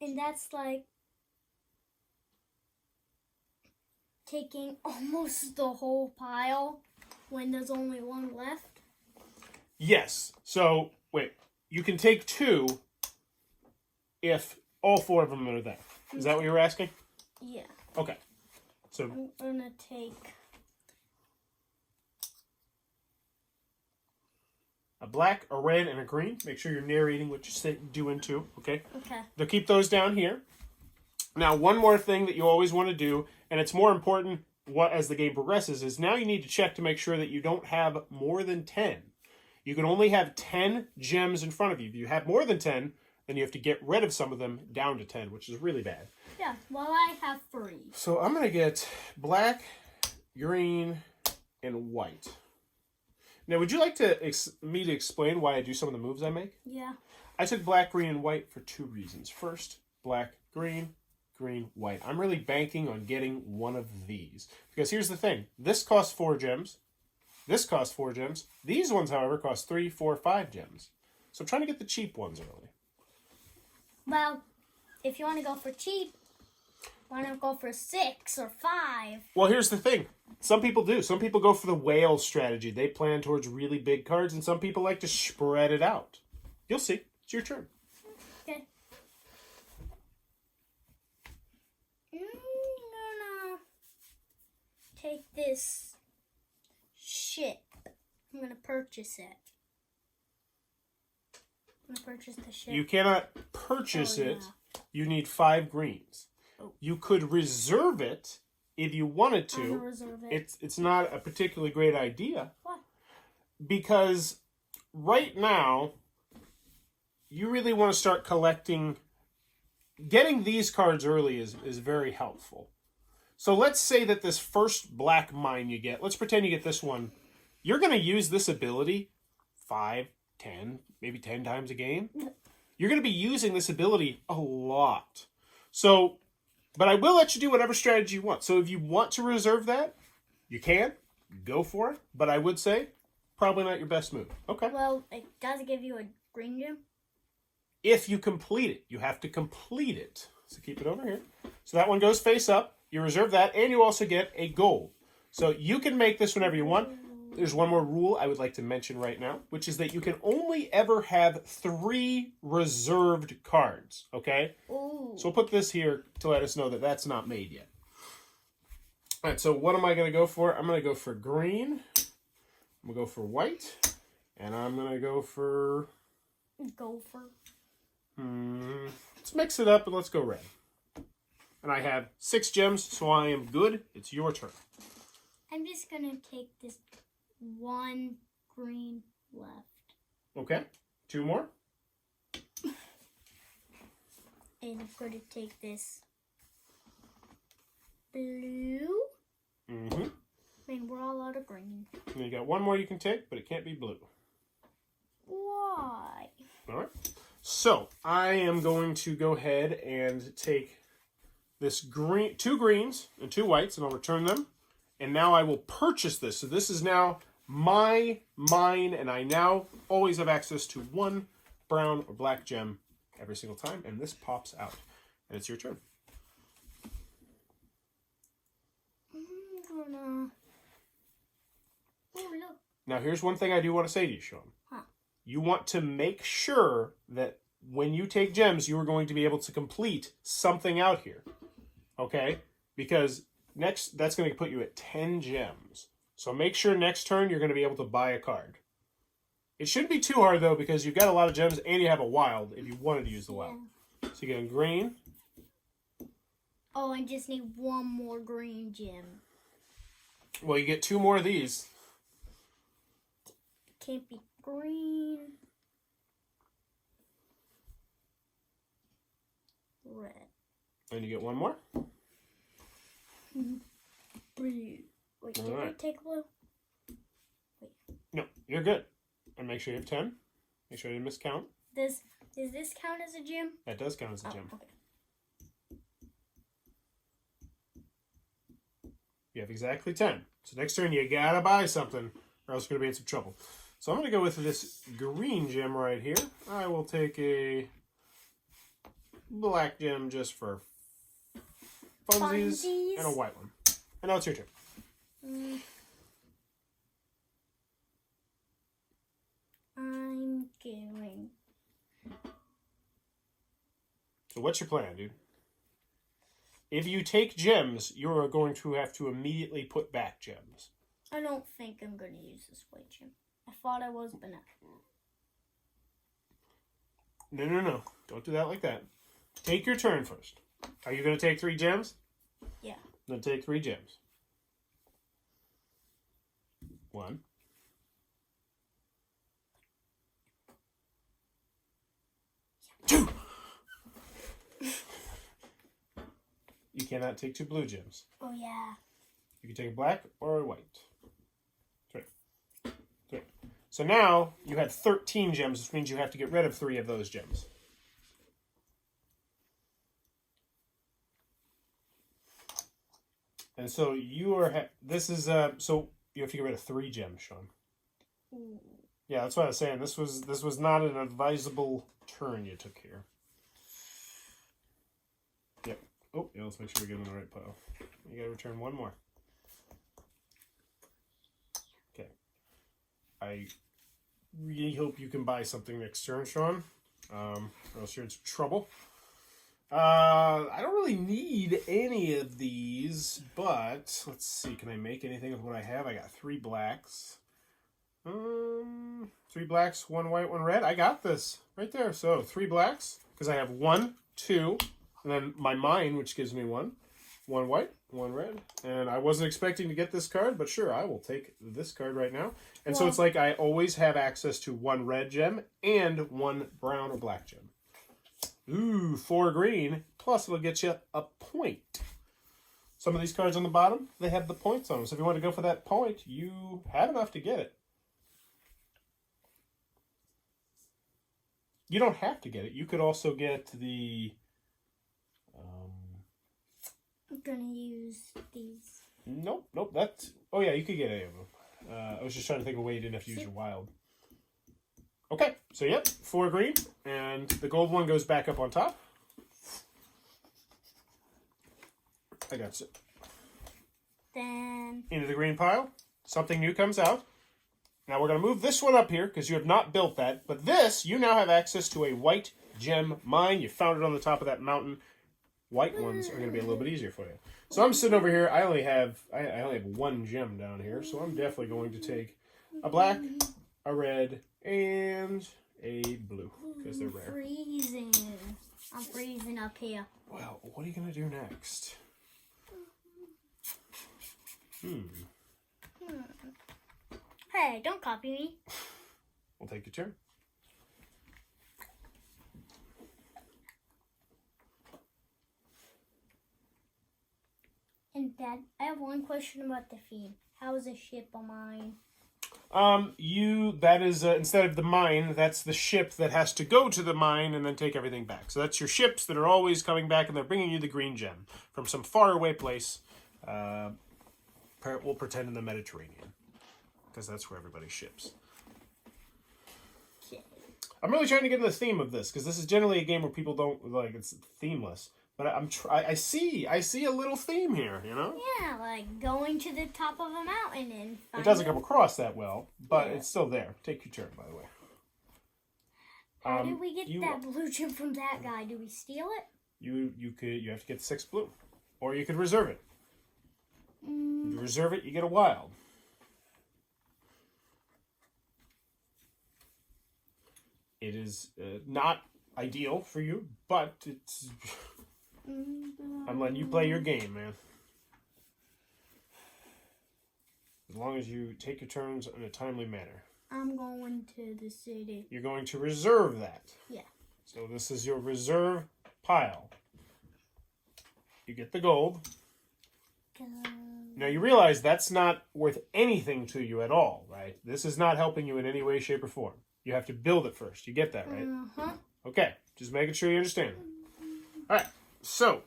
And that's like taking almost the whole pile when there's only one left. Yes. So, wait. You can take 2 if all 4 of them are there. Is that what you were asking? Yeah. Okay. So I'm gonna take a black, a red, and a green. Make sure you're narrating what you're doing too, okay? Okay. They'll keep those down here. Now, one more thing that you always want to do, and it's more important as the game progresses, is now you need to check to make sure that you don't have more than 10. You can only have 10 gems in front of you. If you have more than 10, then you have to get rid of some of them down to 10, which is really bad. Yeah, well, I have 3. So I'm going to get black, green, and white. Now, would you like me to explain why I do some of the moves I make? Yeah. I took black, green, and white for 2 reasons. First, black, green, green, white. I'm really banking on getting one of these. Because here's the thing. This costs 4 gems. This costs 4 gems. These ones, however, cost 3, 4, 5 gems. So I'm trying to get the cheap ones early. Well, if you want to go for cheap, why not go for 6 or 5? Well, here's the thing. Some people do. Some people go for the whale strategy. They plan towards really big cards, and some people like to spread it out. You'll see. It's your turn. Okay. I'm gonna take this ship. I'm gonna purchase it. I'm gonna purchase the ship. You cannot purchase it. Yeah. You need 5 greens. Oh. You could reserve it if you wanted I'm gonna to. reserve it. It's not a particularly great idea. What? Because right now, you really want to start collecting. Getting these cards early is very helpful. So let's say that this first black mine you get, let's pretend you get this one. You're going to use this ability 5, 10, maybe 10 times a game. You're going to be using this ability a lot. So, but I will let you do whatever strategy you want. So if you want to reserve that, you can. Go for it. But I would say, probably not your best move. Okay. Well, it does give you a green gem. If you complete it. You have to complete it. So keep it over here. So that one goes face up. You reserve that, and you also get a gold. So you can make this whenever you want. There's one more rule I would like to mention right now, which is that you can only ever have 3 reserved cards, okay? Ooh. So we'll put this here to let us know that that's not made yet. All right, so what am I going to go for? I'm going to go for green. I'm going to go for white. And I'm going to go for... Gopher. Let's mix it up and let's go red. And I have 6 gems, so I am good. It's your turn. I'm just gonna take this 1 green left. Okay, 2 more. And I'm going to take this blue. Mm-hmm. I mean, we're all out of green. And you got 1 more you can take, but it can't be blue. Why? All right. So I am going to go ahead and take this 2 greens and 2 whites, and I'll return them. And now I will purchase this. So this is now mine, and I now always have access to 1 brown or black gem every single time. And this pops out. And it's your turn. I'm gonna... Oh, look. Now here's one thing I do want to say to you, Sean. Huh. You want to make sure that when you take gems, you are going to be able to complete something out here. Okay? Because next, that's going to put you at 10 gems. So make sure next turn you're going to be able to buy a card. It shouldn't be too hard, though, because you've got a lot of gems and you have a wild if you wanted to use the wild. Yeah. So you get green. Oh, I just need 1 more green gem. Well, you get 2 more of these. Can't be green. Red. And you get 1 more. Blue. Wait, did I Alright. take blue? Wait. No, you're good. And make sure you have 10. Make sure you didn't miscount. Does this count as a gem? That does count as a Oh, gem. okay. You have exactly 10. So next turn you gotta buy something or else you're gonna be in some trouble. So I'm gonna go with this green gem right here. I will take a black gem just for funsies, and a white one. And now it's your turn. I'm going. So what's your plan, dude? If you take gems, you're going to have to immediately put back gems. I don't think I'm going to use this white gem. I thought I was, but not. No. Don't do that like that. Take your turn first. Are you going to take 3 gems? Yeah. Then take 3 gems. 1. 2. You cannot take 2 blue gems. Oh, yeah. You can take a black or a white. 3. So now you had 13 gems, which means you have to get rid of 3 of those gems. And so you are. This is so you have to get rid of 3 gems, Sean. Ooh. Yeah, that's what I was saying. This was not an advisable turn you took here. Yep. Oh, yeah. Let's make sure we get in the right pile. You got to return 1 more. Okay. I really hope you can buy something next turn, Sean. Or else you're in some trouble. I don't really need any of these, but let's see. Can I make anything with what I have? I got 3 blacks. 3 blacks, 1 white, 1 red. I got this right there. So 3 blacks because I have 1, 2, and then my mine, which gives me 1 white, 1 red. And I wasn't expecting to get this card, but sure, I will take this card right now. And so it's like I always have access to 1 red gem and 1 brown or black gem. Ooh, 4 green, plus it'll get you a point. Some of these cards on the bottom, they have the points on them. So if you want to go for that point, you have enough to get it. You don't have to get it. You could also get the... I'm going to use these. Nope, that's... Oh yeah, you could get any of them. I was just trying to think of a way you didn't have to use your wild. Okay, so yep, 4 green, and the gold one goes back up on top. I got it. Then... Into the green pile. Something new comes out. Now we're going to move this one up here, because you have not built that. But this, you now have access to a white gem mine. You found it on the top of that mountain. White ones are going to be a little bit easier for you. So I'm sitting over here. I only have 1 gem down here, so I'm definitely going to take a black, a red, and a blue, because they're rare. Freezing. I'm freezing up here. Well, what are you going to do next? Hey, don't copy me. We'll take your turn. And Dad, I have one question about the feed. How is a ship a mine? That is, instead of the mine, that's the ship that has to go to the mine and then take everything back. So that's your ships that are always coming back and they're bringing you the green gem from some faraway place. We'll pretend in the Mediterranean, because that's where everybody ships. Okay. I'm really trying to get in the theme of this, because this is generally a game where people don't, like, it's themeless. But I see a little theme here, you know? Yeah, like going to the top of a mountain and It doesn't come across that well, but it's still there. Take your turn, by the way. How did we get that blue gem from that guy? Do we steal it? You have to get 6 blue, or you could reserve it. If you reserve it, you get a wild. It is not ideal for you, but it's. I'm letting you play your game, man. As long as you take your turns in a timely manner. I'm going to the city. You're going to reserve that. Yeah. So this is your reserve pile. You get the gold. Now you realize that's not worth anything to you at all, right? This is not helping you in any way, shape, or form. You have to build it first. You get that, right? Uh-huh. Okay. Just making sure you understand. All right. So,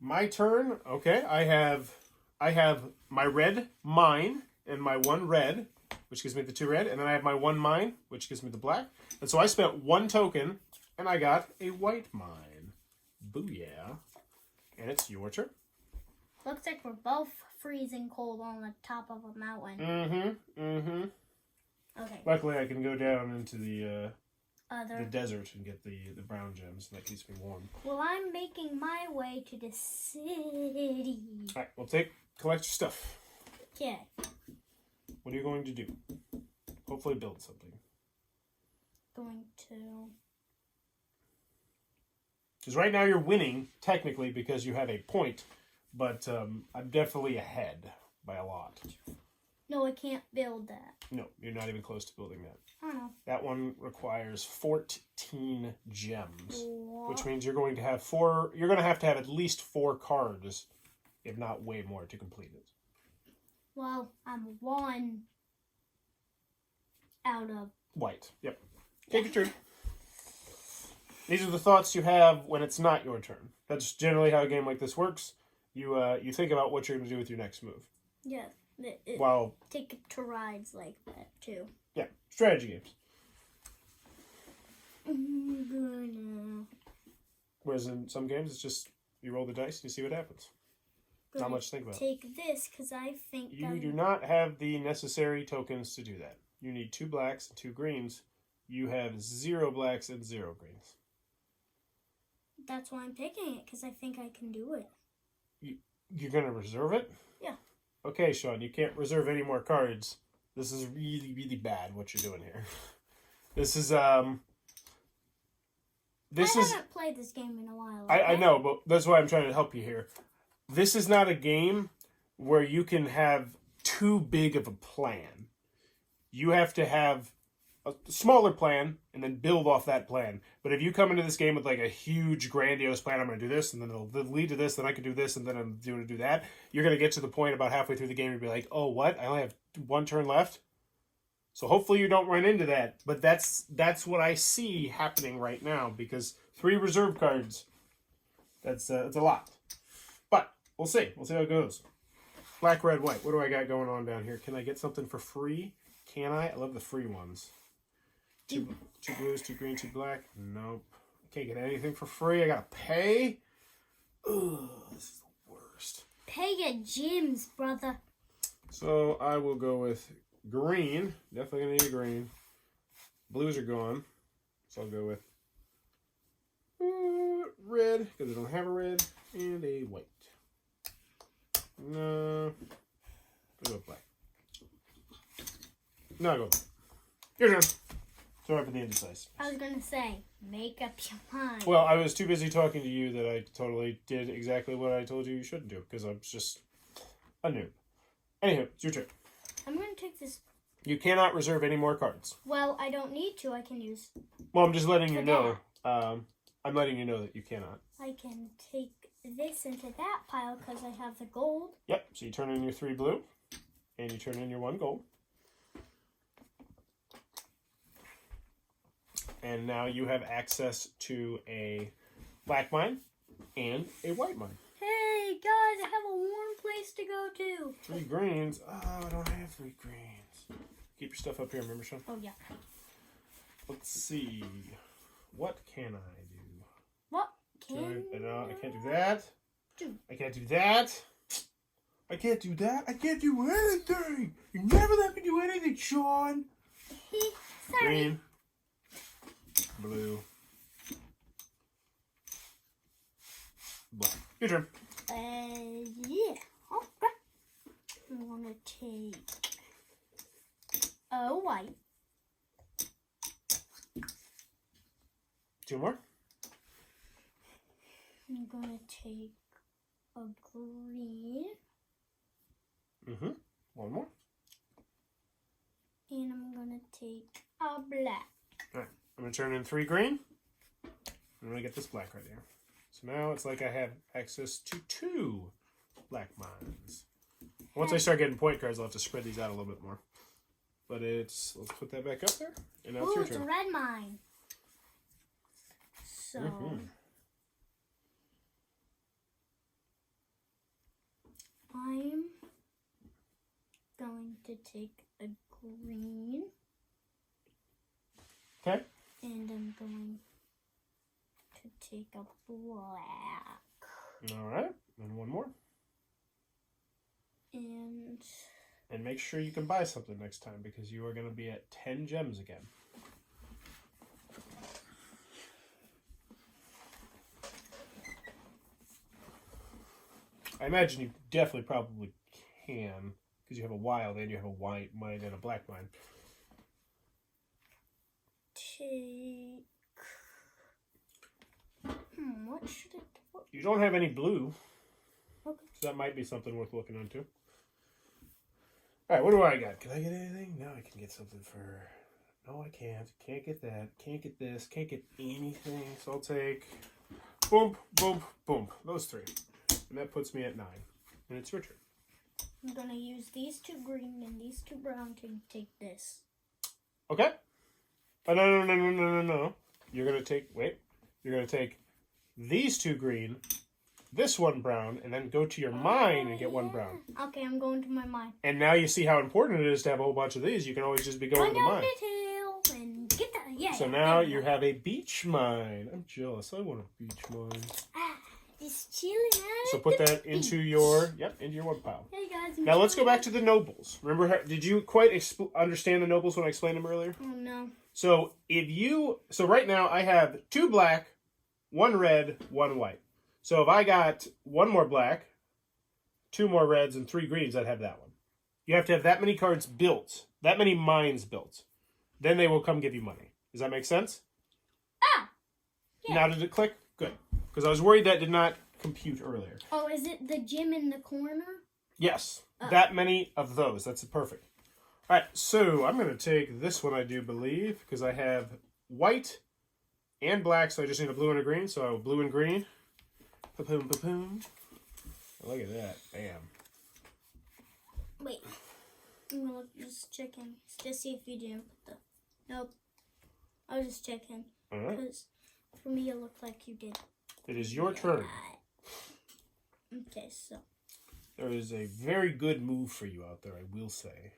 my turn. Okay, I have my red mine and my 1 red, which gives me the 2 red, and then I have my 1 mine, which gives me the black. And so I spent 1 token And I got a white mine. Booyah. And it's your turn. Looks like we're both freezing cold on the top of a mountain. Okay. Luckily, I can go down into the Other. desert and get the brown gems. That keeps me warm. Well, I'm making my way to the city. All right, well, collect your stuff. Okay. What are you going to do? Hopefully build something. Going to... Because right now you're winning, technically, because you have a point. But I'm definitely ahead by a lot. No, I can't build that. No, you're not even close to building that. I don't know. That one requires 14 gems. What? Which means you're going to have at least 4 cards, if not way more, to complete it. Well, I'm 1 out of... White. Yep. Take your turn. These are the thoughts you have when it's not your turn. That's generally how a game like this works. You think about what you're going to do with your next move. Yeah. While take it to rides like that, too. Yeah. Strategy games. Whereas in some games, it's just you roll the dice and you see what happens. Not much to think about. Take this, because I think... You do not have the necessary tokens to do that. You need 2 blacks and 2 greens. You have 0 blacks and 0 greens. That's why I'm picking it, because I think I can do it. You're going to reserve it? Yeah. Okay, Sean, you can't reserve any more cards. This is really, really bad what you're doing here. This is, I haven't played this game in a while. I know, but that's why I'm trying to help you here. This is not a game where you can have too big of a plan. You have to have a smaller plan and then build off that plan. But if you come into this game with like a huge, grandiose plan, I'm going to do this, and then it'll lead to this, then I can do this, and then I'm going to do that, you're going to get to the point about halfway through the game and be like, oh, what? I only have 1 turn left? So hopefully you don't run into that. But that's what I see happening right now, because 3 reserve cards, that's a lot. But we'll see. We'll see how it goes. Black, red, white. What do I got going on down here? Can I get something for free? Can I? I love the free ones. 2 blues, 2 green, 2 black. Nope. Can't get anything for free. I gotta pay. Ugh, this is the worst. Pay your gems, brother. So I will go with green. Definitely gonna need a green. Blues are gone. So I'll go with red, because I don't have a red, and a white. No. I'll go with black. No, I'll go with black. Your turn. Sorry for the indecisive. I was going to say, make up your mind. Well, I was too busy talking to you that I totally did exactly what I told you shouldn't do, because I'm just a noob. Anywho, it's your turn. I'm going to take this. You cannot reserve any more cards. Well, I don't need to. I can use... Well, I'm just letting you know. I'm letting you know that you cannot. I can take this into that pile because I have the gold. Yep, so you turn in your 3 blue, and you turn in your 1 gold. And now you have access to a black mine and a white mine. Hey, guys, I have a warm place to go to. 3 greens. Oh, I don't have 3 greens. Keep your stuff up here, remember, Sean? Oh, yeah. Let's see. What can I do? What I can't do that. do? I can't do that. I can't do that. I can't do anything. You never let me do anything, Sean. Sorry. Green. Blue. Black. Your turn. Yeah. Okay. I'm gonna take a white. 2 more. I'm gonna take a green. 1 more. And I'm gonna take a black. Alright. I'm going to turn in 3 green. I'm going to get this black right here. So now it's like I have access to 2 black mines. Once I start getting point cards, I'll have to spread these out a little bit more. But let's put that back up there. And now it's your it's turn. a red mine. So, I'm going to take a green. Okay. And I'm going could take a black. All right, and one more. And make sure you can buy something next time because you are going to be at 10 gems again. I imagine you definitely probably can because you have a wild and you have a white mine and a black mine. take. What should it? You don't have any blue, Okay. so that might be something worth looking into. All right, what do I got? Can I get anything? No, I can get something for... No, I can't. Can't get that. Can't get this. Can't get anything. So I'll take... Boom, boom, boom. Those three. And that puts me at 9. And it's your turn. I'm going to use these 2 green and these 2 brown to take this. Okay. Oh, no. You're going to take... Wait. You're going to take these 2 green, this 1 brown, and then go to your mine and get 1 brown. Okay, I'm going to my mine. And now you see how important it is to have a whole bunch of these. You can always just be going to the mine. And get that. Yeah. So now you have a beach mine. I'm jealous. I want a beach mine. Just chilling out. So put that into your into your 1 pile. Hey guys. Now let's go back to the nobles. Remember, did you quite understand the nobles when I explained them earlier? Oh no. So right now I have 2 black, 1 red, 1 white. So if I got 1 more black, 2 more reds, and 3 greens, I'd have that one. You have to have that many cards built, that many mines built. Then they will come give you money. Does that make sense? Ah! Yeah. Now did it click? Good. Because I was worried that did not compute earlier. Oh, is it the gym in the corner? Yes. That many of those. That's perfect. All right. So I'm going to take this one, I do believe, because I have white and black, so I just need a blue and a green. So blue and green. Pa-poom, pa-poom. Look at that. Bam. Wait. I'm going to just check in. Just see if you didn't put the... Nope. I was just checking. All right. Because for me, it looked like you did. It is your turn. Okay, so. There is a very good move for you out there, I will say.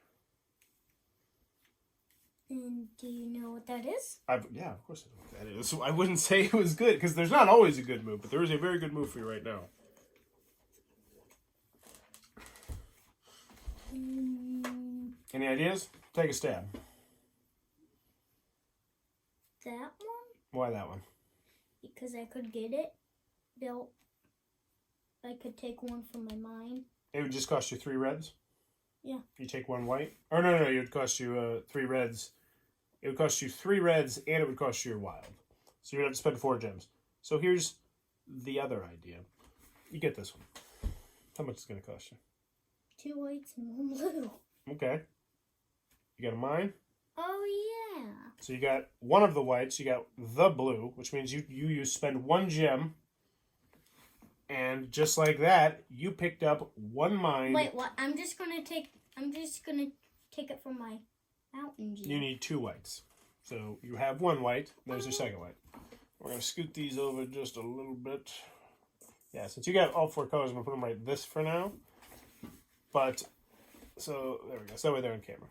And do you know what that is? Yeah, of course I know what that is. I wouldn't say it was good, because there's not always a good move, but there is a very good move for you right now. Any ideas? Take a stab. That one? Why that one? Because I could get it built. I could take 1 from my mine. It would just cost you 3 reds? Yeah. You take 1 white? Or no, it would cost you 3 reds. It would cost you 3 reds, and it would cost you your wild. So you'd have to spend 4 gems. So here's the other idea. You get this one. How much is it going to cost you? 2 whites and 1 blue. Okay. You got a mine? Oh, yeah. So you got 1 of the whites, you got the blue, which means you spend 1 gem, and just like that, you picked up 1 mine. Wait, what? I'm just gonna take it from my mountain gem. You need 2 whites. So you have 1 white, there's your second white. We're gonna scoot these over just a little bit. Yeah, since you got all 4 colors, I'm gonna put them right this for now. But, so, there we go, so that way they're on camera.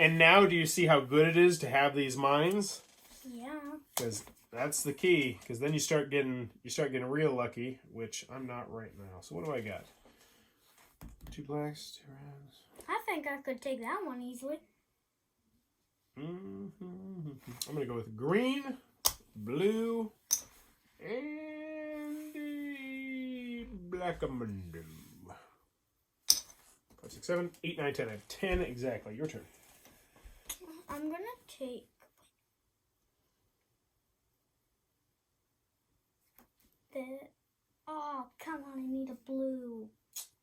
And now, do you see how good it is to have these mines? Yeah. Because that's the key. Because then you start getting real lucky, which I'm not right now. So what do I got? 2 blacks, 2 reds. I think I could take that one easily. I'm gonna go with green, blue, and the black amundo. 5, 6, 7, 8, 9, 10. I have 10 exactly. Your turn. I'm gonna take the. Oh, come on! I need a blue.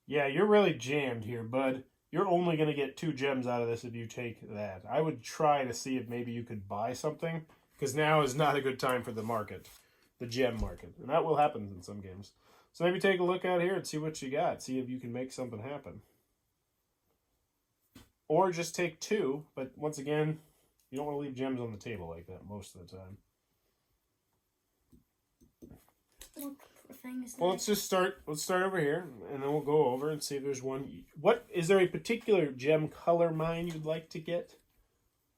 Yeah, you're really jammed here, bud. You're only going to get 2 gems out of this if you take that. I would try to see if maybe you could buy something, because now is not a good time for the market, the gem market. And that will happen in some games. So maybe take a look out here and see what you got. See if you can make something happen. Or just take 2, but once again, you don't want to leave gems on the table like that most of the time. What thing is that? Well, let's start over here, and then we'll go over and see if there's one. What is there a particular gem color mine you'd like to get?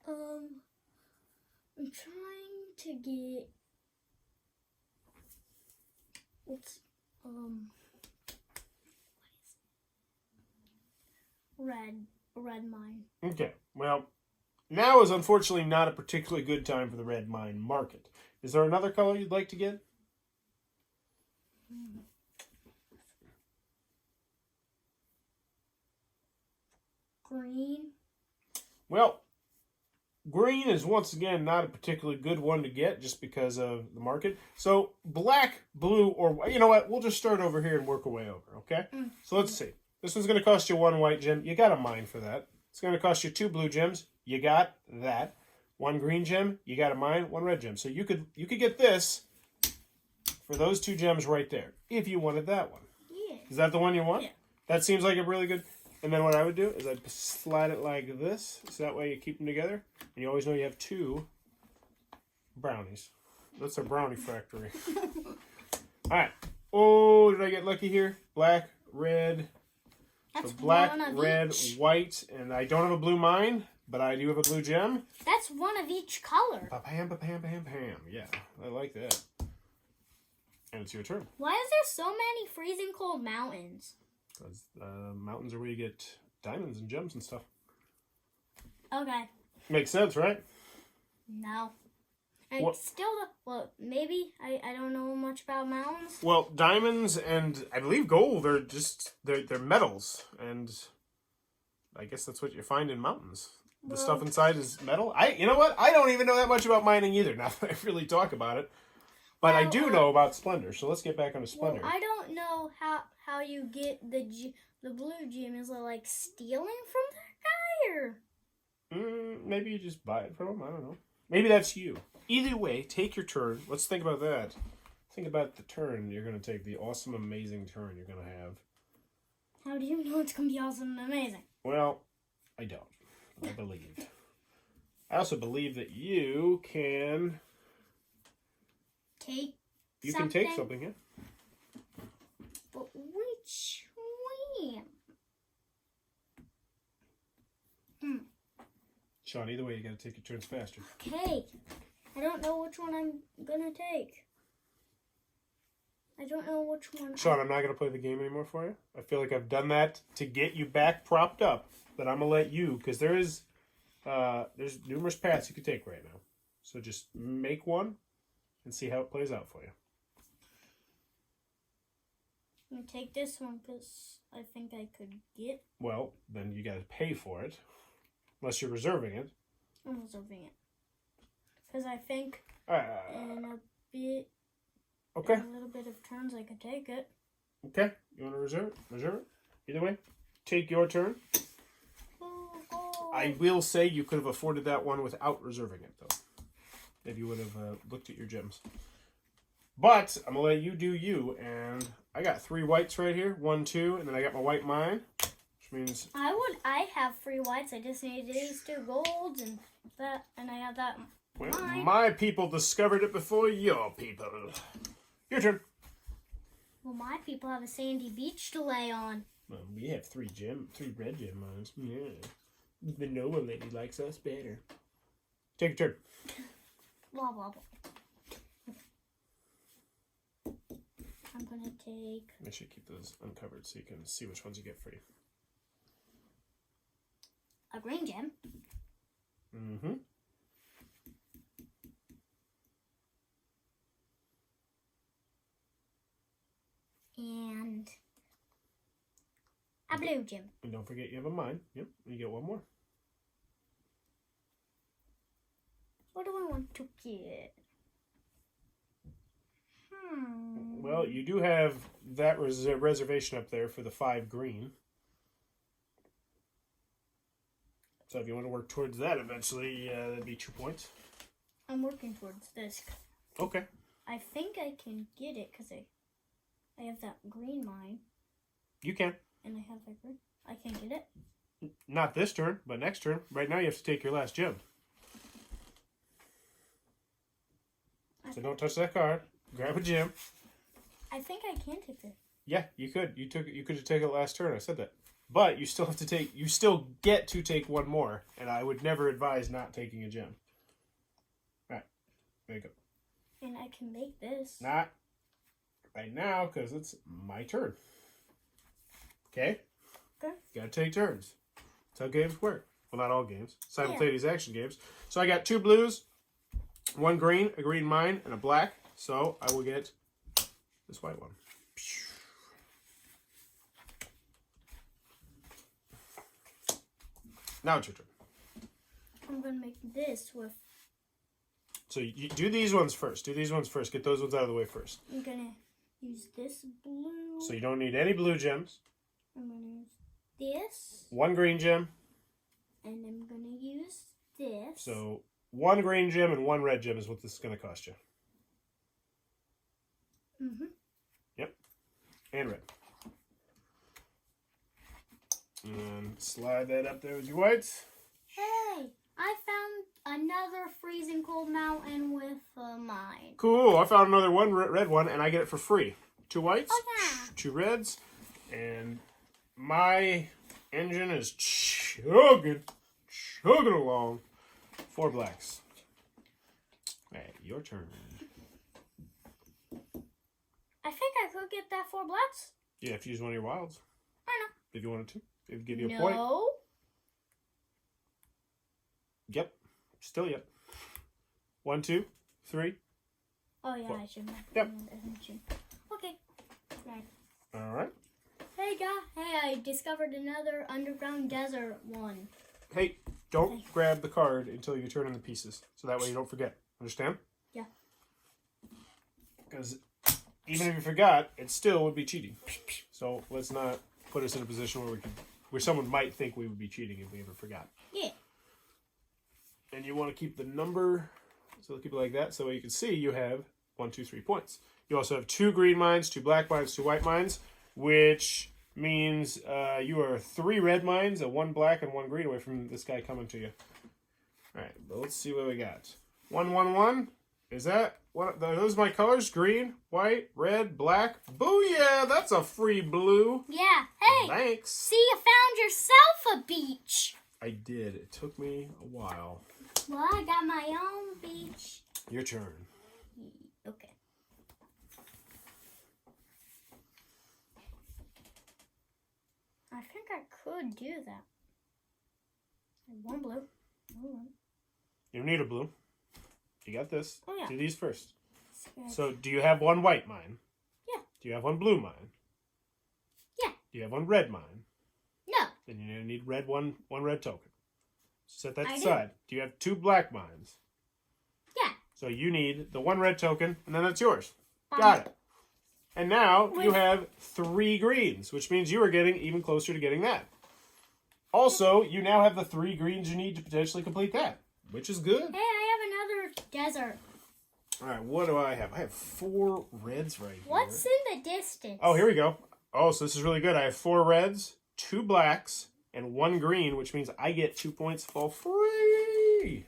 I'm trying to get It's red mine. Okay, well, now is unfortunately not a particularly good time for the red mine market. Is there another color you'd like to get? Green. Well, green is once again not a particularly good one to get just because of the market. So black, blue, or you know what? We'll just start over here and work our way over, okay? So let's see. This one's going to cost you 1 white gem. You got a mine for that. It's going to cost you 2 blue gems. You got that. 1 green gem. You got a mine. 1 red gem. So you could get this for those 2 gems right there if you wanted that one. Yeah. Is that the one you want? Yeah. That seems like a really good... And then what I would do is I'd slide it like this. So that way you keep them together. And you always know you have 2 brownies. That's a brownie factory. All right. Oh, did I get lucky here? Black, red... That's So black, one of red, each. white, and I don't have a blue mine, but I do have a blue gem. That's one of each color. Ba-pam, ba-pam, ba-pam, ba-pam. Yeah, I like that. And it's your turn. Why is there so many freezing cold mountains? Because mountains are where you get diamonds and gems and stuff. Okay. Makes sense, right? No. I What? still, well, maybe. I don't know much about mountains. Well, diamonds and I believe gold are just, they're metals. And I guess that's what you find in mountains. The Well- stuff inside is metal. You know what? I don't even know that much about mining either, now that I really talk about it. But I Well, do know about Splendor, so let's get back onto Splendor. Well, I don't know how you get the blue gem. Is it like stealing from that guy or? Maybe you just buy it from him. I don't know. Maybe that's you. Either way, take your turn. Let's think about that. Think about the turn you're going to take. The awesome, amazing turn you're going to have. How do you know it's gonna be awesome and amazing? Well, I don't. I believe. I also believe that you can... You can take something, yeah. But which one? Sean, either way, you got to take your turns faster. Okay. I don't know which one I'm gonna take. I don't know which one. Sean, I'm not going to play the game anymore for you. I feel like I've done that to get you back propped up. But I'm going to let you, because there's numerous paths you could take right now. So just make one and see how it plays out for you. I'm gonna take this one because I think I could get. Well, then you got to pay for it. Unless you're reserving it. I'm reserving it. Because I think in a bit, Okay. in a little bit of turns, I could take it. Okay. You want to reserve it? Reserve it. Either way, take your turn. Oh. I will say you could have afforded that one without reserving it, though. If you would have looked at your gems. But I'm going to let you do you. And I got 3 whites right here. 1, 2. And then I got my white mine. Which means... I have 3 whites. I just need these 2 golds and that. And I have that. Well, mine. my people discovered it before your people. Your turn. Well, my people have a sandy beach to lay on. Well, we have 3 red gem mines. Yeah. The Noah lady likes us better. Take your turn. Blah, blah, blah. I'm going to take... Make sure you keep those uncovered so you can see which ones you get free. a green gem. Mm-hmm. And a blue gem. And don't forget you have a mine. Yep. And you get one more. What do I want to get? Well, you do have that reservation up there for the 5 green. So if you want to work towards that eventually, that'd be 2 points. I'm working towards this. Okay. I think I can get it because I have that green mine. You can. And I have that green. I can get it. Not this turn, but next turn. Right now you have to take your last gem. So don't touch that card. Grab a gem. I think I can take it. Yeah, you could. You could have taken it last turn. I said that. But you still have to take. You still get to take one more, and I would never advise not taking a gem. All right, there you go. And I can make this. Not. right now because it's my turn. Okay? Okay. Gotta take turns. That's how games work. Well, not all games. Simultaneous action games. So I got 2 blues, 1 green, a green mine, and a black. So I will get this white one. Now it's your turn. I'm gonna make this with. So you do these ones first. Do these ones first. Get those ones out of the way first. I'm gonna use this blue. So you don't need any blue gems. I'm gonna use this. 1 green gem. And I'm gonna use this. So 1 green gem and 1 red gem is what this is going to cost you. Mm-hmm. Yep. And red. And slide that up there with your whites. Hey, I found another freezing cold mountain with mine. Cool. I found another red one, and I get it for free. 2 whites, Oh, yeah. 2 reds, and my engine is chugging along. 4 blacks. All right, your turn. I think I could get that 4 blacks. Yeah, if you use one of your wilds. I know. If you wanted to. It would give you a point. No. Yep. Still yep. 1, 2, 3. Oh, yeah, 4. I should have. Yep. Okay. Right. All right. Hey, guy. Hey, I discovered another underground desert one. Hey, don't grab the card until you turn in the pieces. So that way you don't forget. Understand? Yeah. Because even if you forgot, it still would be cheating. So let's not put us in a position where someone might think we would be cheating if we ever forgot. Yeah. And you want to keep the number, so keep it like that, so you can see you have 1, 2, 3 points. You also have 2 green mines, 2 black mines, 2 white mines, which means you are 3 red mines, 1 black, and 1 green away from this guy coming to you. All right, but let's see what we got. 1, 1, 1. Is that what? Are those my colors? Green, white, red, black. Booyah! That's a free blue. Yeah. Hey. Thanks. See, you found yourself a beach. I did. It took me a while. Well, I got my own beach. Your turn. Okay. I think I could do that. 1 blue. You don't need a blue. You got this. Oh, yeah. Do these first. Scratch. So, do you have 1 white mine? Yeah. Do you have 1 blue mine? Yeah. Do you have 1 red mine? No. Then you're going to need one red token. Set that I aside. Do you have 2 black mines? Yeah. So you need the 1 red token, and then that's yours. Fine. Got it. And now you Wait. have 3 greens, which means you are getting even closer to getting that. Also, you now have the 3 greens you need to potentially complete that, which is good. Hey, I have another desert. All right, what do I have? I have 4 reds right here. What's in the distance? Oh, here we go. Oh, so this is really good. I have 4 reds, 2 blacks, and 1 green, which means I get 2 points for free.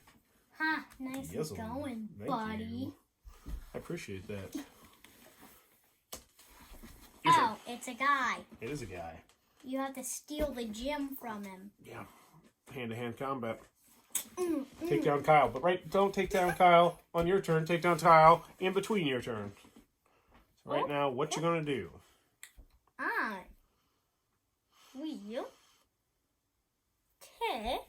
Huh, nice Yes, going, thank buddy. you. I appreciate that. Oh, it's a guy. It is a guy. You have to steal the gem from him. Yeah. Hand-to-hand combat. Take down Kyle. But don't take down Kyle on your turn. Take down Kyle in between your turn. So right now, what you going to do? I will take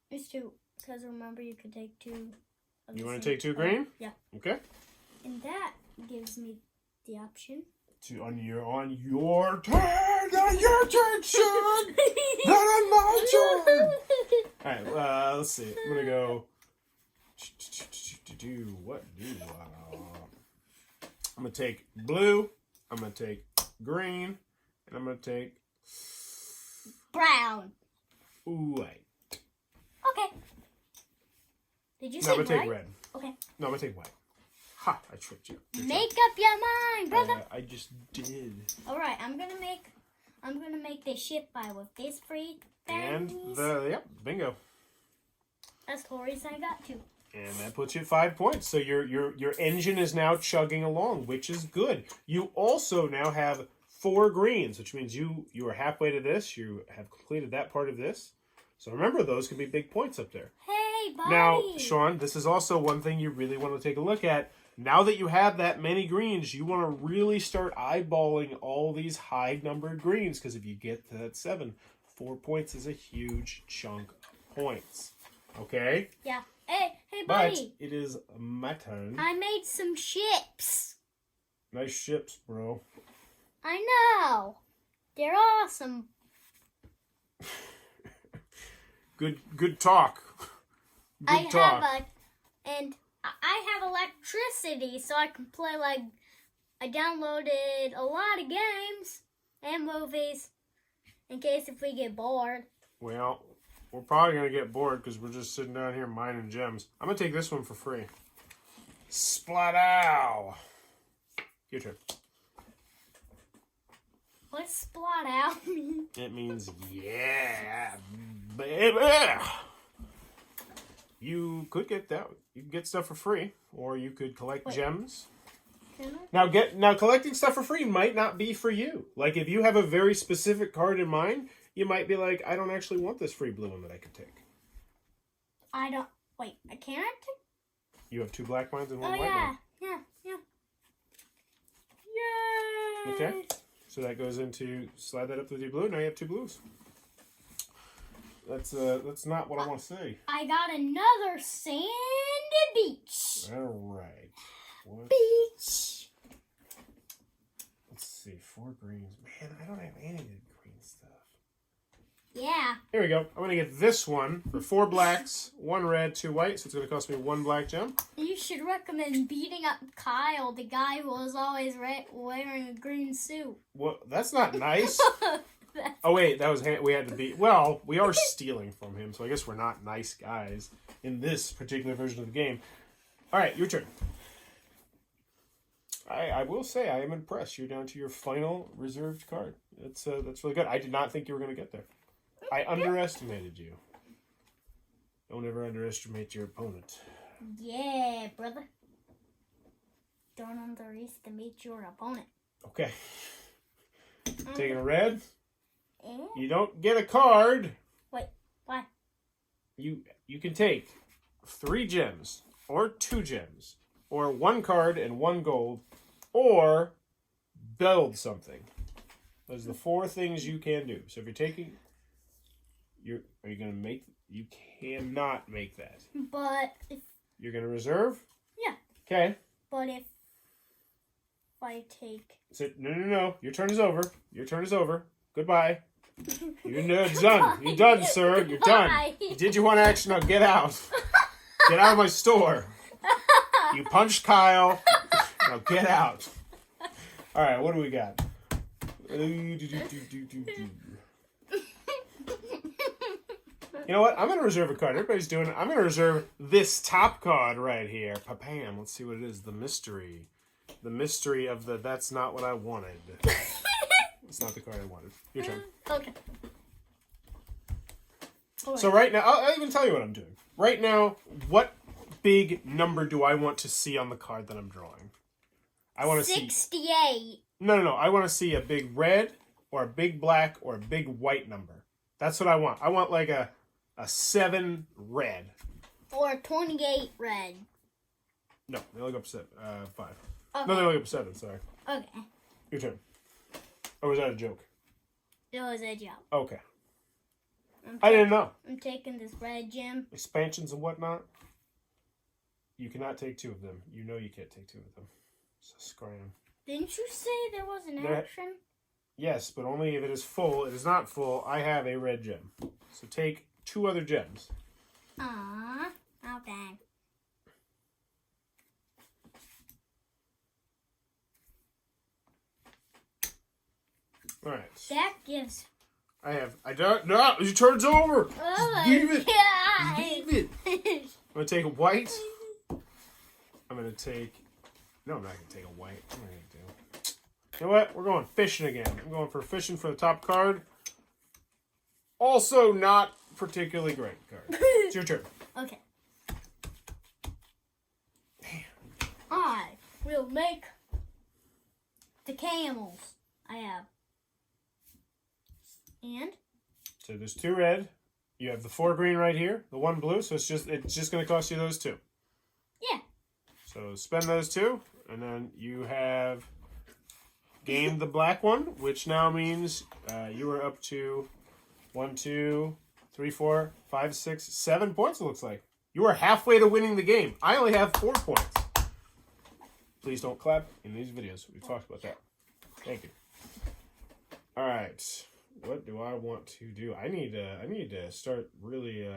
these 2. Because remember, you could take 2. Of You the want to same take 2 color. green? Yeah. Okay. And that gives me the option. On your turn. On your turn, son. Not on my turn. All right. Let's see. I'm gonna go. What do I? I'm gonna take blue. I'm gonna take green, and I'm gonna take Brown. white. Okay. Did you No, say I'm gonna take right? red. Okay. No, I'm gonna take white. Ha! I tricked you. Make up your mind, brother. I just did. All right, I'm gonna make the ship by with this free And things. bingo. That's Tori's. I got 2. And that puts you at 5 points. So your engine is now chugging along, which is good. You also now have 4 greens, which means you are halfway to this. You have completed that part of this. So remember, those can be big points up there. Hey, buddy. Now, Sean, this is also one thing you really want to take a look at. Now that you have that many greens, you want to really start eyeballing all these high-numbered greens, because if you get to that 7, 4 points is a huge chunk of points. Okay? Yeah. Hey, But buddy. it is my turn. I made some ships. Nice ships, bro. I know. They're awesome. Good talk. Good talk. I have electricity, so I can play I downloaded a lot of games and movies in case if we get bored. Well, we're probably going to get bored because we're just sitting down here mining gems. I'm going to take this one for free. Splatow. Your turn. What's splat out mean? It means, yeah, baby. You could get that. You can get stuff for free, or you could collect gems. Can I? Now, collecting stuff for free might not be for you. Like, if you have a very specific card in mind, you might be like, I don't actually want this free blue one that I could take. I don't. Wait, I can't? You have 2 black mines and 1 Oh, white mine. yeah. Yay! Okay. So that goes into, slide that up with your blue. Now you have 2 blues. That's not what I want to say. I got another sandy beach. All right. What? Beach. Let's see. 4 greens. Man, I don't have any green stuff. Yeah. Here we go. I'm going to get this one for 4 blacks, 1 red, 2 white. So it's going to cost me 1 black gem. You should recommend beating up Kyle, the guy who was always wearing a green suit. Well, that's not nice. Oh, wait. That was we had to beat. Well, we are stealing from him, so I guess we're not nice guys in this particular version of the game. All right, your turn. I will say I am impressed. You're down to your final reserved card. That's really good. I did not think you were going to get there. I underestimated you. Don't ever underestimate your opponent. Yeah, brother. Don't underestimate your opponent. Okay. Taking a red. Eh? You don't get a card. Wait, why? You can take 3 gems or 2 gems or 1 card and 1 gold or build something. Those are the 4 things you can do. So if you're taking, are you gonna make? You cannot make that. But if You're gonna reserve. yeah, Okay. but if I take So no. Your turn is over. Your turn is over. Goodbye. You're done. You're done, sir. You're done. Goodbye. You did your 1 action. Now get out. Get out of my store. You punched Kyle. Now get out. All right, what do we got? You know what? I'm going to reserve a card. Everybody's doing it. I'm going to reserve this top card right here. Papam. Let's see what it is. The mystery. The mystery of the that's not what I wanted. It's not the card I wanted. Your turn. Okay. So right now, I'll even tell you what I'm doing. Right now, what big number do I want to see on the card that I'm drawing? I want to see... 68. No. I want to see a big red or a big black or a big white number. That's what I want. I want like a 7 red. Or 28 red. No, they only go up 5. Okay. No, they only go up 7, sorry. Okay. Your turn. Or was that a joke? It was a joke. Okay. I didn't know. I'm taking this red gem. Expansions and whatnot. You cannot take 2 of them. You know you can't take 2 of them. So scram. Didn't you say there was an There- action? Yes, but only if it is full. It is not full. I have a red gem. So take 2 other gems. Aww. Oh, dang. All right. That gives... I don't. No, your turn's over. Oh, Leave it. God. Leave it. I'm going to take a white. I'm going to take... No, I'm not going to take a white. What am I going to do? You know what? We're going fishing again. I'm going for fishing for the top card. Also not particularly great card. It's your turn. Okay. I will make the camels I have. And? So there's 2 red. You have the 4 green right here. The 1 blue. So it's just going to cost you those 2. Yeah. So spend those 2, and then you have gained the black one, which now means you are up to 1, 2, 3, 4, 5, 6, 7 points, it looks like. You are halfway to winning the game. I only have 4 points. Please don't clap in these videos. We've talked about that. Thank you. All right. What do I want to do? I need to start really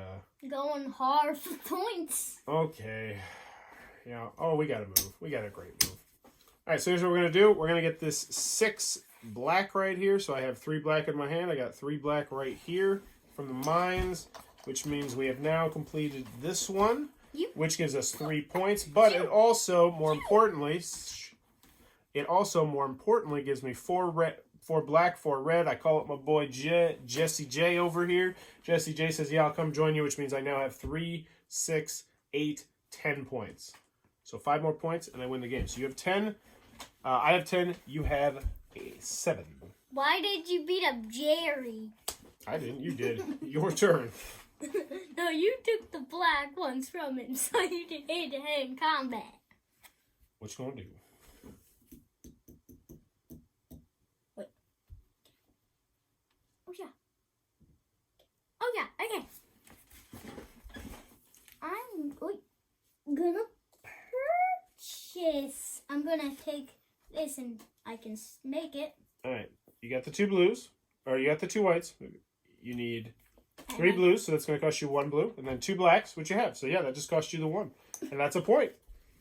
going hard for points. Okay. Yeah. Oh, we got to move. We got a great move. All right, so here's what we're going to do. We're going to get this 6 black right here. So I have 3 black in my hand. I got 3 black right here from the mines, which means we have now completed this one, which gives us 3 points. But it also, more importantly, gives me 4 red, 4 black, 4 red. I call it my boy Jesse J over here. Jesse J says, yeah, I'll come join you, which means I now have 3, 6, 8, 10 points. So 5 more points, and I win the game. So you have 10. I have 10. You have 7. Why did you beat up Jerry? I didn't. You did. Your turn. No, you took the black ones from him, so you did hand-to-hand combat. What you gonna do? Wait. Oh yeah, okay. I'm gonna purchase. I'm gonna take this and I can make it. All right. You got the 2 blues, or you got the 2 whites. You need 3 blues, so that's going to cost you 1 blue, and then 2 blacks, which you have. So yeah, that just cost you the 1, and that's a point.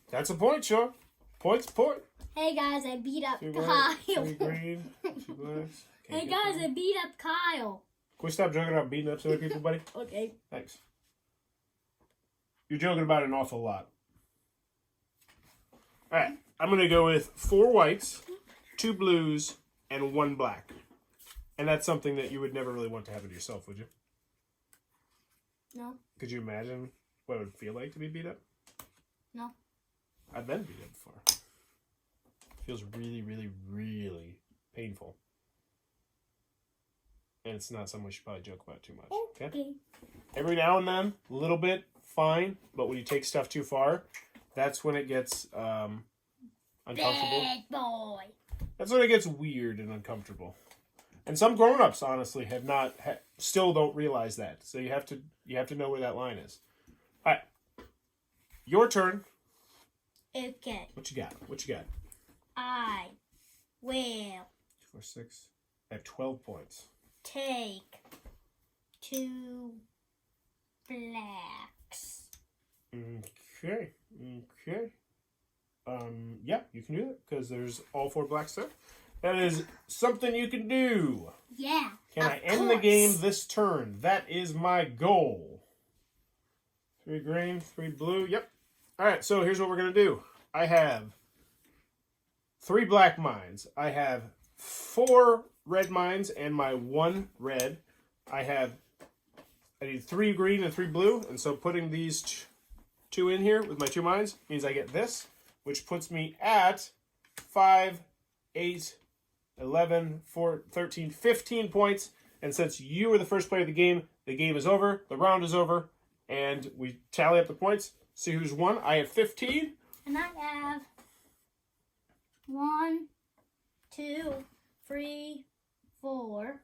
That's a point, Sean. Points, point. Hey guys, I beat up 2 Kyle. 3 green, 2 blacks. Hey guys, I beat up Kyle. Can we stop joking about beating up some other people, buddy? Okay. Thanks. You're joking about it an awful lot. All right, I'm going to go with 4 whites, 2 blues, and 1 black. And that's something that you would never really want to happen to yourself, would you? No. Could you imagine what it would feel like to be beat up? No. I've been beat up before. It feels really, really, really painful. And it's not something we should probably joke about too much. Okay? Every now and then, a little bit, fine. But when you take stuff too far, that's when it gets uncomfortable. Bad boy. That's when it gets weird and uncomfortable. And some grown-ups, honestly, still don't realize that. So you have to know where that line is. All right, your turn. Okay. What you got? What you got? I will 4, 6. I have 12 points. take 2 blacks. Okay. Yeah, you can do it because there's all 4 blacks there. That is something you can do. Yeah. Can I end the game this turn? That is my goal. 3 green, 3 blue. Yep. All right, so here's what we're going to do. I have 3 black mines. I have 4 red mines and my 1 red. I need 3 green and 3 blue. And so putting these 2 in here with my 2 mines means I get this, which puts me at 5, 8, 11, 4, 13, 15 points. And since you were the first player of the game is over, the round is over, and we tally up the points, see who's won. I have 15. And I have 1, 2, 3, 4,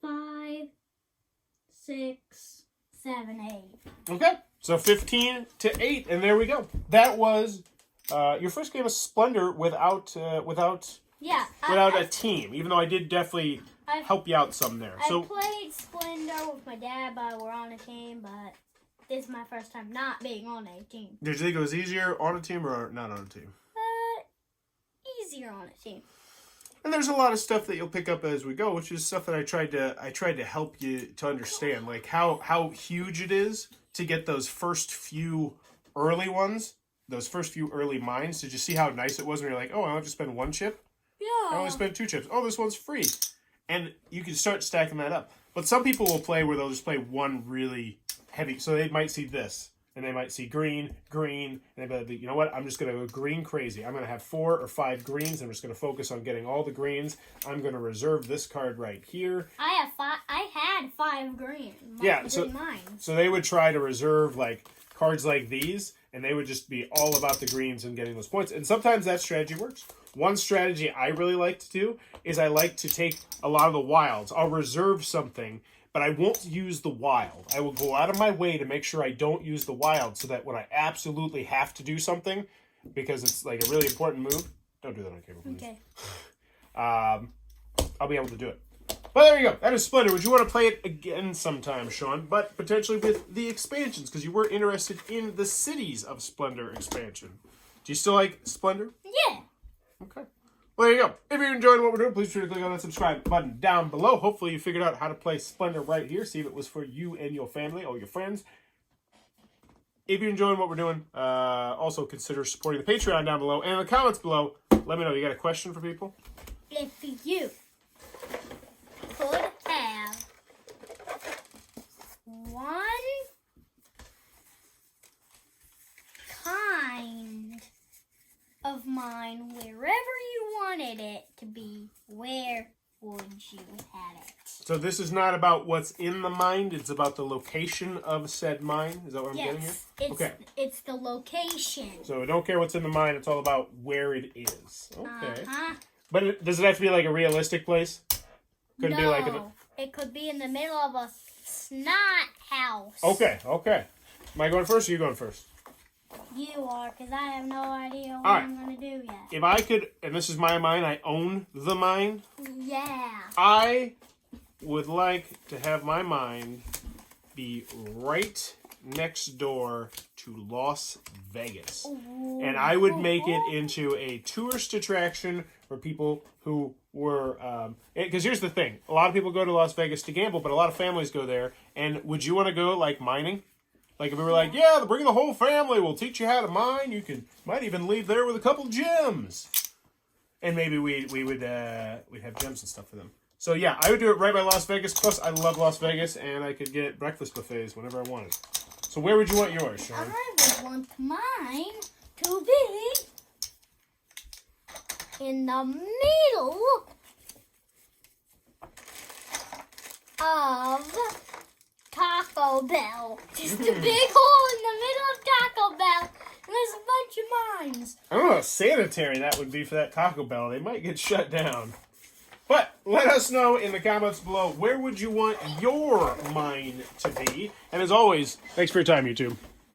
5, 6, 7, 8. Okay, so 15 to 8, and there we go. That was your first game of Splendor without a team, even though I did definitely help you out some there. I played Splendor with my dad, but we're on a team, but this is my first time not being on a team. Did you think it was easier on a team or not on a team? Easier on a team. And there's a lot of stuff that you'll pick up as we go, which is stuff that I tried to help you to understand, like how huge it is to get those first few early ones, those first few early mines. Did you see how nice it was when you're like, oh, I don't have to spend 1 chip? Yeah. I only spent 2 chips. Oh, this one's free. And you can start stacking that up. But some people will play where they'll just play one really heavy. So they might see this, and they might see green, and they'll be like, you know what? I'm just going to go green crazy. I'm going to have 4 or 5 greens. I'm just going to focus on getting all the greens. I'm going to reserve this card right here. I had 5 green. Mines. So they would try to reserve like cards like these, and they would just be all about the greens and getting those points. And sometimes that strategy works. One strategy I really like to do is I like to take a lot of the wilds. I'll reserve something, but I won't use the wild. I will go out of my way to make sure I don't use the wild so that when I absolutely have to do something, because it's like a really important move, don't do that on camera, please. Okay. I'll be able to do it. But there you go. That is Splendor. Would you want to play it again sometime, Sean? But potentially with the expansions, because you were interested in the Cities of Splendor expansion. Do you still like Splendor? Yeah. Okay. Well, there you go. If you're enjoying what we're doing, please be sure to click on that subscribe button down below. Hopefully you figured out how to play Splendor right here. See if it was for you and your family or your friends. If you're enjoying what we're doing, also consider supporting the Patreon down below. And in the comments below, let me know. You got a question for people? If you could have one kind of mine wherever you wanted it to be, where would you have it? So this is not about what's in the mine. It's about the location of said mine. Is that what I'm getting here? Yes, Okay. it's the location. So I don't care what's in the mine. It's all about where it is. Okay. Uh-huh. But does it have to be like a realistic place? Could it be like it could be in the middle of a snot house. Okay. Am I going first or you going first? You are, because I have no idea what Alright. I'm going to do yet. If I could, and this is my mine, I own the mine. Yeah. I would like to have my mine be right next door to Las Vegas. Ooh. And I would make it into a tourist attraction for people who were... Because here's the thing. A lot of people go to Las Vegas to gamble, but a lot of families go there. And would you want to go, like, mining? Like, if we were like, yeah, bring the whole family. We'll teach you how to mine. You might even leave there with a couple gems. And maybe we'd have gems and stuff for them. So, yeah, I would do it right by Las Vegas. Plus, I love Las Vegas, and I could get breakfast buffets whenever I wanted. So where would you want yours, Sean? I would want mine to be in the middle of Taco Bell. Just a big hole in the middle of Taco Bell. And there's a bunch of mines. I don't know how sanitary that would be for that Taco Bell. They might get shut down. But let us know in the comments below, where would you want your mine to be? And as always, thanks for your time, YouTube.